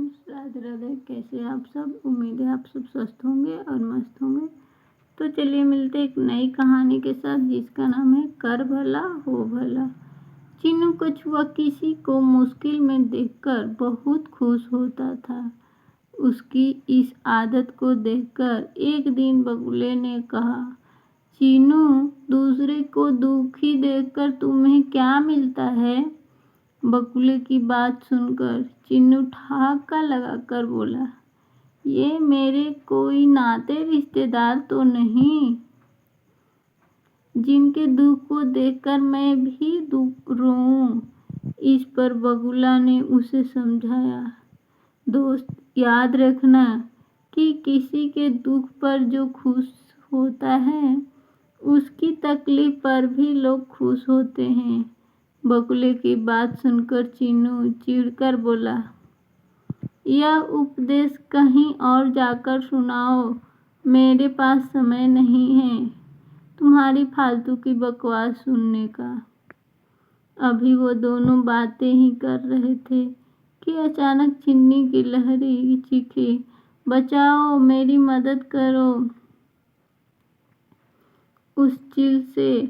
Friends, Radhe Radhe. कैसे हैं आप सब? उम्मीद है आप सब स्वस्थ होंगे और मस्त होंगे। तो चलिए मिलते एक नई कहानी के साथ जिसका नाम है कर भला हो भला। चीनू कछुआ किसी को मुश्किल में देखकर बहुत खुश होता था। उसकी इस आदत को देखकर एक दिन बगुले ने कहा, चीनू, दूसरे को दुखी देखकर तुम्हें क्या मिलता है? बगुले की बात सुनकर चीनू ठहाका लगाकर बोला, ये मेरे कोई नाते रिश्तेदार तो नहीं जिनके दुख को देखकर मैं भी दुख रोऊं। इस पर बगुला ने उसे समझाया, दोस्त, याद रखना कि किसी के दुख पर जो खुश होता है उसकी तकलीफ पर भी लोग खुश होते हैं। बगुले की बात सुनकर चीनू चिढ़कर बोला, यह उपदेश कहीं और जाकर सुनाओ, मेरे पास समय नहीं है तुम्हारी फालतू की बकवास सुनने का। अभी वो दोनों बातें ही कर रहे थे कि अचानक चिन्नी गिलहरी चीखी, बचाओ, मेरी मदद करो। उस चील से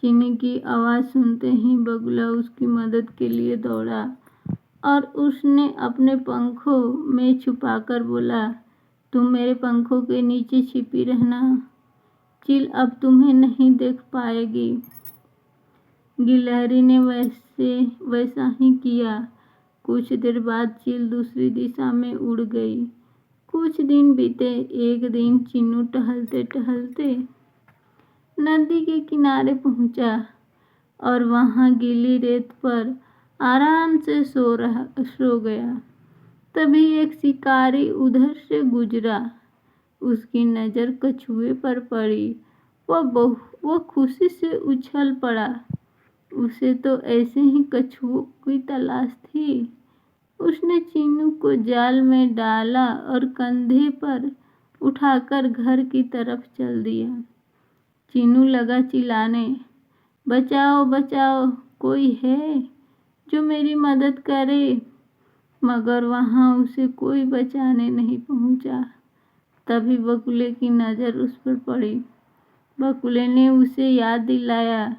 चीनी की आवाज़ सुनते ही बगुला उसकी मदद के लिए दौड़ा और उसने अपने पंखों में छुपाकर बोला, तुम मेरे पंखों के नीचे छिपी रहना, चील अब तुम्हें नहीं देख पाएगी। गिलहरी ने वैसा ही किया। कुछ देर बाद चील दूसरी दिशा में उड़ गई। कुछ दिन बीते। एक दिन चीनू टहलते टहलते नदी के किनारे पहुंचा और वहां गीली रेत पर आराम से सो गया। तभी एक शिकारी उधर से गुजरा। उसकी नज़र कछुए पर पड़ी। वो खुशी से उछल पड़ा। उसे तो ऐसे ही कछुओं की तलाश थी। उसने चीनू को जाल में डाला और कंधे पर उठाकर घर की तरफ चल दिया। चीनू लगा चिल्लाने, बचाओ बचाओ, कोई है जो मेरी मदद करे? मगर वहां उसे कोई बचाने नहीं पहुंचा। तभी बगुले की नज़र उस पर पड़ी। बगुले ने उसे याद दिलाया,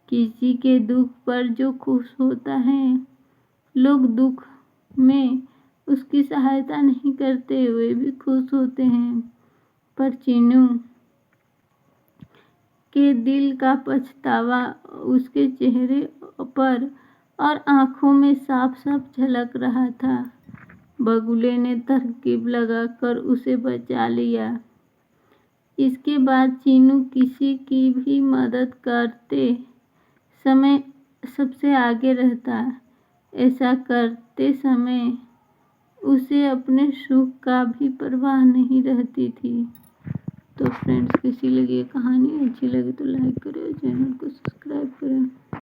किसी के दुख पर जो खुश होता है, लोग दुख में उसकी सहायता नहीं करते, वे भी खुश होते हैं। पर चीनू के दिल का पछतावा उसके चेहरे पर और आंखों में साफ साफ झलक रहा था। बगुले ने तरकीब लगाकर उसे बचा लिया। इसके बाद चीनू किसी की भी मदद करते समय सबसे आगे रहता। ऐसा करते समय उसे अपने सुख का भी परवाह नहीं रहती थी। तो फ्रेंड्स, कैसी लगी ये कहानी? अच्छी लगी तो लाइक करें, चैनल को सब्सक्राइब करें।